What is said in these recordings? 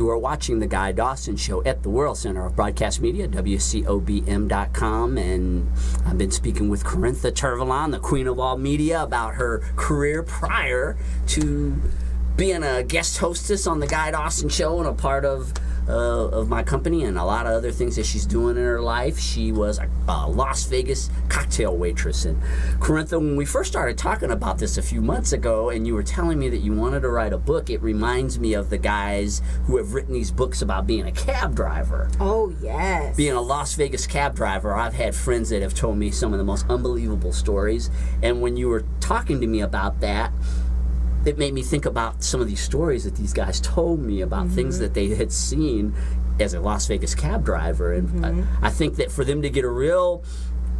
You are watching The Guy Dawson Show at the World Center of Broadcast Media, WCOBM.com, and I've been speaking with Corintha Tervalon, the queen of all media, about her career prior to being a guest hostess on The Guy Dawson Show and a part of my company and a lot of other things that she's doing in her life. She was a Las Vegas cocktail waitress. And Corintha, when we first started talking about this a few months ago and you were telling me that you wanted to write a book, it reminds me of the guys who have written these books about being a cab driver. Oh, yes. Being a Las Vegas cab driver. I've had friends that have told me some of the most unbelievable stories. And when you were talking to me about that, it made me think about some of these stories that these guys told me about things that they had seen as a Las Vegas cab driver. And I think that for them to get a real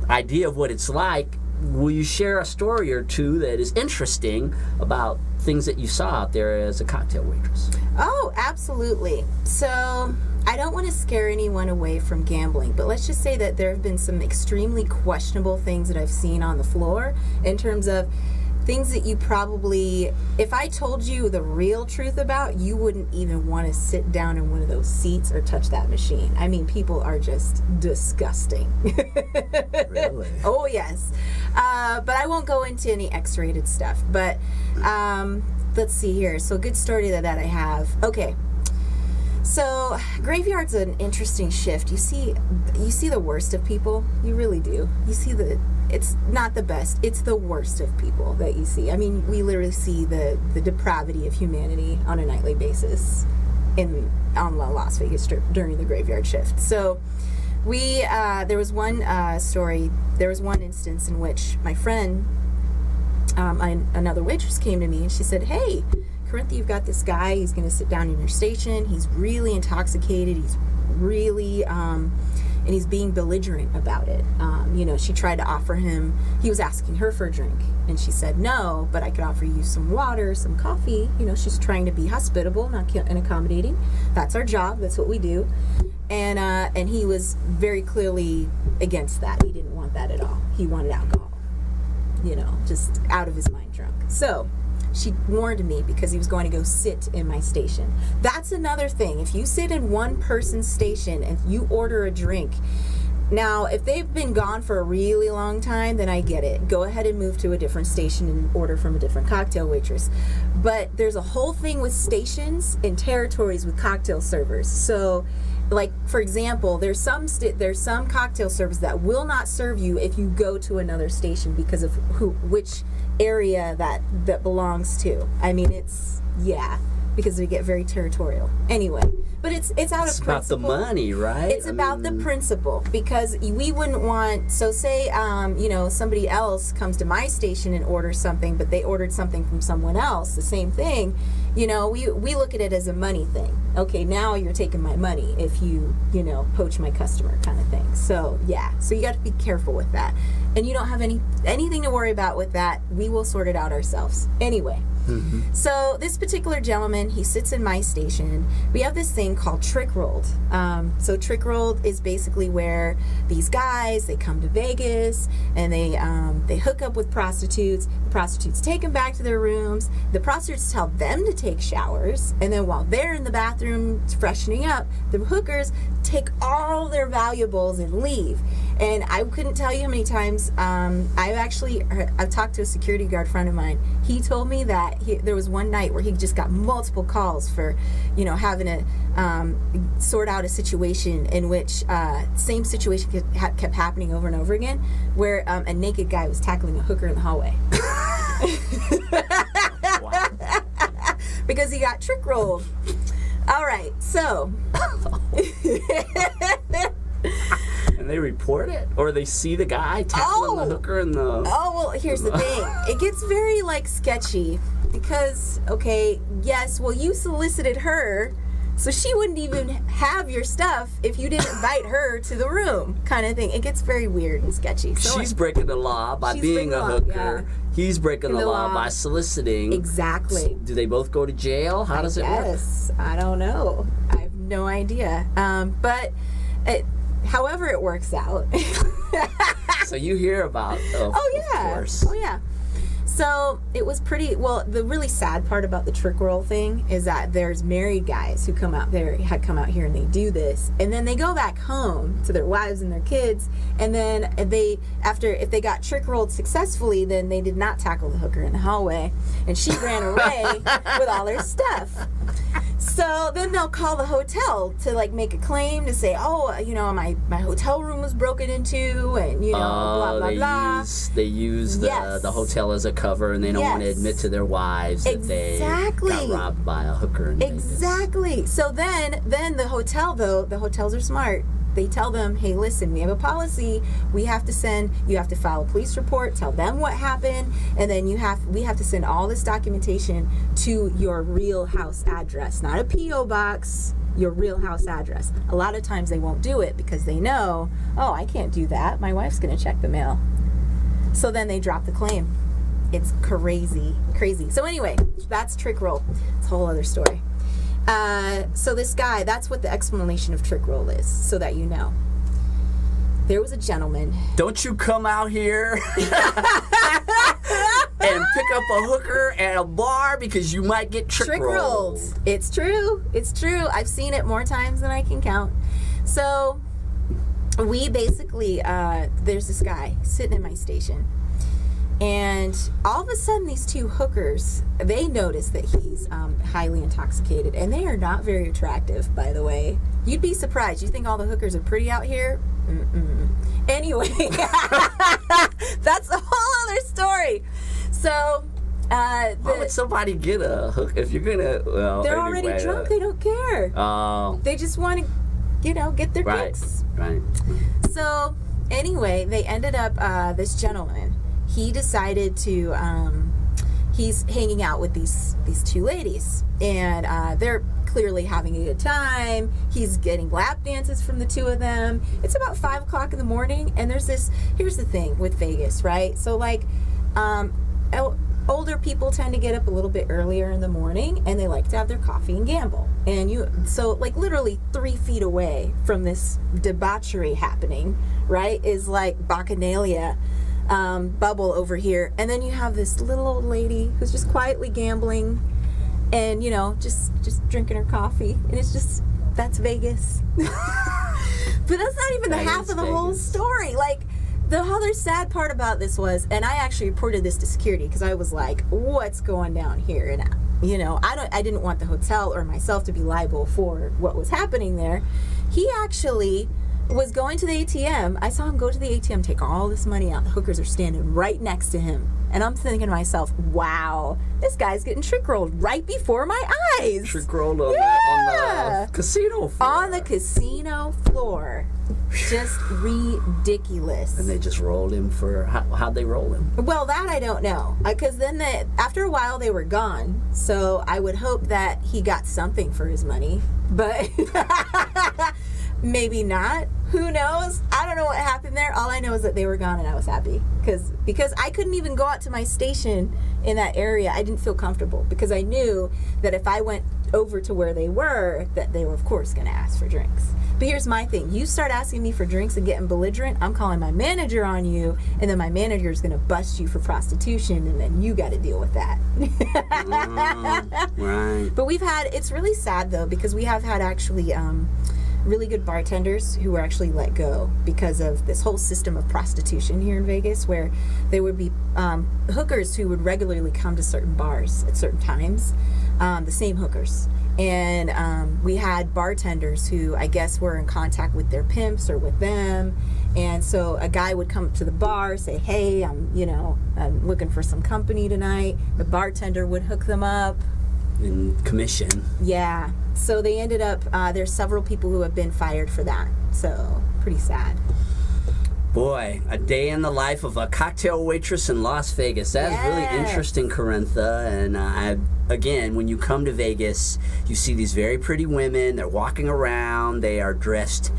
idea of what it's like, will you share a story or two that is interesting about things that you saw out there as a cocktail waitress? Oh, absolutely. So I don't want to scare anyone away from gambling, but let's just say that there have been some extremely questionable things that I've seen on the floor in terms of things that you probably, if I told you the real truth about, you wouldn't even want to sit down in one of those seats or touch that machine. I mean, people are just disgusting. Really? Oh, yes. But I won't go into any X-rated stuff. But let's see here. So a good story that I have. Okay. So graveyard's an interesting shift. You see the worst of people. You really do. You see it's not the best. It's the worst of people that you see. I mean, we literally see the depravity of humanity on a nightly basis on the Las Vegas Strip during the graveyard shift. So there was one story. There was one instance in which my friend, another waitress, came to me and she said, "Hey, Corintha, you've got this guy. He's going to sit down in your station. He's really intoxicated. He's really and he's being belligerent about it." She tried to offer him, he was asking her for a drink, and she said, "No, but I could offer you some water, some coffee." She's trying to be hospitable, not and accommodating. That's our job. That's what we do. And he was very clearly against that. He didn't want that at all. He wanted alcohol, just out of his mind drunk. So she warned me because he was going to go sit in my station. That's another thing. If you sit in one person's station and you order a drink, now if they've been gone for a really long time, then I get it. Go ahead and move to a different station and order from a different cocktail waitress. But there's a whole thing with stations and territories with cocktail servers. So, like, for example, there's some cocktail servers that will not serve you if you go to another station because of which area that belongs to. I mean, because we get very territorial. Anyway, but it's out of principle. It's about the money, right? It's about the principle, because we wouldn't want, so say, somebody else comes to my station and orders something, but they ordered something from someone else, the same thing, we look at it as a money thing. Okay, now you're taking my money if you, poach my customer kind of thing. So, yeah, so you got to be careful with that. And you don't have anything to worry about with that. We will sort it out ourselves. Anyway. So this particular gentleman, he sits in my station. We have this thing called trick rolled. So trick rolled is basically where these guys, they come to Vegas and they hook up with prostitutes. The prostitutes take them back to their rooms. The prostitutes tell them to take showers, and then while they're in the bathroom freshening up, the hookers take all their valuables and leave. And I couldn't tell you how many times I've talked to a security guard friend of mine. He told me that there was one night where he just got multiple calls for, having to sort out a situation in which same situation kept happening over and over again, where a naked guy was tackling a hooker in the hallway. Wow. Because he got trick rolled. All right, so. And they report it? Or they see the guy tackling the hooker in the... Oh, well, here's the thing. It gets very, sketchy because, okay, yes, well, you solicited her, so she wouldn't even have your stuff if you didn't invite her to the room, kind of thing. It gets very weird and sketchy. So she's breaking the law by being a hooker. Yeah. He's breaking the law by soliciting. Exactly. Do they both go to jail? How does it work? Yes, I don't know. I have no idea. But... however it works out. So you hear about, of course. Oh, yeah. So it was pretty, well, the really sad part about the trick roll thing is that there's married guys who had come out here and they do this, and then they go back home to their wives and their kids, and then if they got trick rolled successfully, then they did not tackle the hooker in the hallway, and she ran away with all her stuff. So then they'll call the hotel to like make a claim to say, oh, you know, my hotel room was broken into, and you know, blah blah blah. They use the hotel as a cover, and they don't want to admit to their wives that they got robbed by a hooker in Vegas. So then the hotel, though, the hotels are smart. They tell them, hey, listen, we have a policy. You have to file a police report, tell them what happened, and then we have to send all this documentation to your real house address, not a P.O. box, your real house address. A lot of times they won't do it because they know, oh, I can't do that. My wife's going to check the mail. So then they drop the claim. It's crazy. So anyway, that's trick roll. It's a whole other story. So this guy, that's what the explanation of trick roll is, so that you know. There was a gentleman. Don't you come out here and pick up a hooker at a bar because you might get trick rolled. It's true. I've seen it more times than I can count. So we basically, there's this guy sitting in my station. And all of a sudden, these two hookers, they notice that he's highly intoxicated. And they are not very attractive, by the way. You'd be surprised. You think all the hookers are pretty out here? Mm-mm. Anyway, that's a whole other story. So, why would somebody get a hook if you're going to... Well, they're already drunk. They don't care. Oh. They just want to, get their kicks. Right. So, anyway, they ended up, this gentleman... He decided to, he's hanging out with these two ladies, and they're clearly having a good time. He's getting lap dances from the two of them. It's about 5 o'clock in the morning, and here's the thing with Vegas, right? So like, older people tend to get up a little bit earlier in the morning, and they like to have their coffee and gamble. And so like literally 3 feet away from this debauchery happening, right, is like Bacchanalia. Bubble over here, and then you have this little old lady who's just quietly gambling, and just drinking her coffee, and it's just, that's Vegas. But that's not even the half of the whole story. Like, the other sad part about this was, and I actually reported this to security because I was like, what's going down here? And I didn't want the hotel or myself to be liable for what was happening there. He actually was going to the ATM. I saw him go to the ATM, take all this money out. The hookers are standing right next to him. And I'm thinking to myself, wow, this guy's getting trick rolled right before my eyes. Trick rolled on the casino floor. On the casino floor. Just ridiculous. And they just rolled him for, how'd they roll him? Well, that I don't know. Because then after a while they were gone. So I would hope that he got something for his money. But maybe not. Who knows? I don't know what happened there. All I know is that they were gone, and I was happy because I couldn't even go out to my station in that area. I didn't feel comfortable because I knew that if I went over to where they were, that they were of course going to ask for drinks. But here's my thing: you start asking me for drinks and getting belligerent, I'm calling my manager on you, and then my manager is going to bust you for prostitution, and then you got to deal with that. Right. But it's really sad though, because we have had actually really good bartenders who were actually let go because of this whole system of prostitution here in Vegas, where there would be hookers who would regularly come to certain bars at certain times, the same hookers. And we had bartenders who I guess were in contact with their pimps or with them. And so a guy would come up to the bar, say, hey, I'm looking for some company tonight. The bartender would hook them up. In commission. Yeah. So they ended up, there's several people who have been fired for that. So, pretty sad. Boy, a day in the life of a cocktail waitress in Las Vegas. That's really interesting, Corintha. And again, when you come to Vegas, you see these very pretty women. They're walking around. They are dressed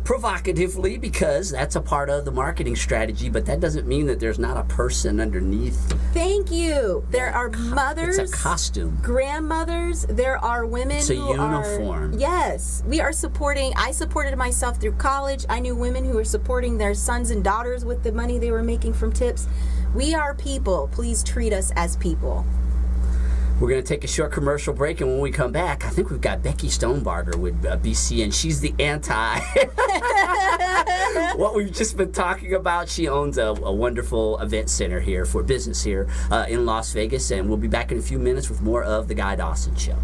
provocatively, because that's a part of the marketing strategy, but that doesn't mean that there's not a person underneath. Thank you. There are mothers. It's a costume. Grandmothers. There are women It's a who uniform. Yes. We are supporting. I supported myself through college. I knew women who were supporting their sons and daughters with the money they were making from tips. We are people. Please treat us as people. We're going to take a short commercial break, and when we come back, I think we've got Becky Stonebarger with BC, and she's the anti. What we've just been talking about. She owns a wonderful event center here for business here in Las Vegas, and we'll be back in a few minutes with more of The Guy Dawson Show.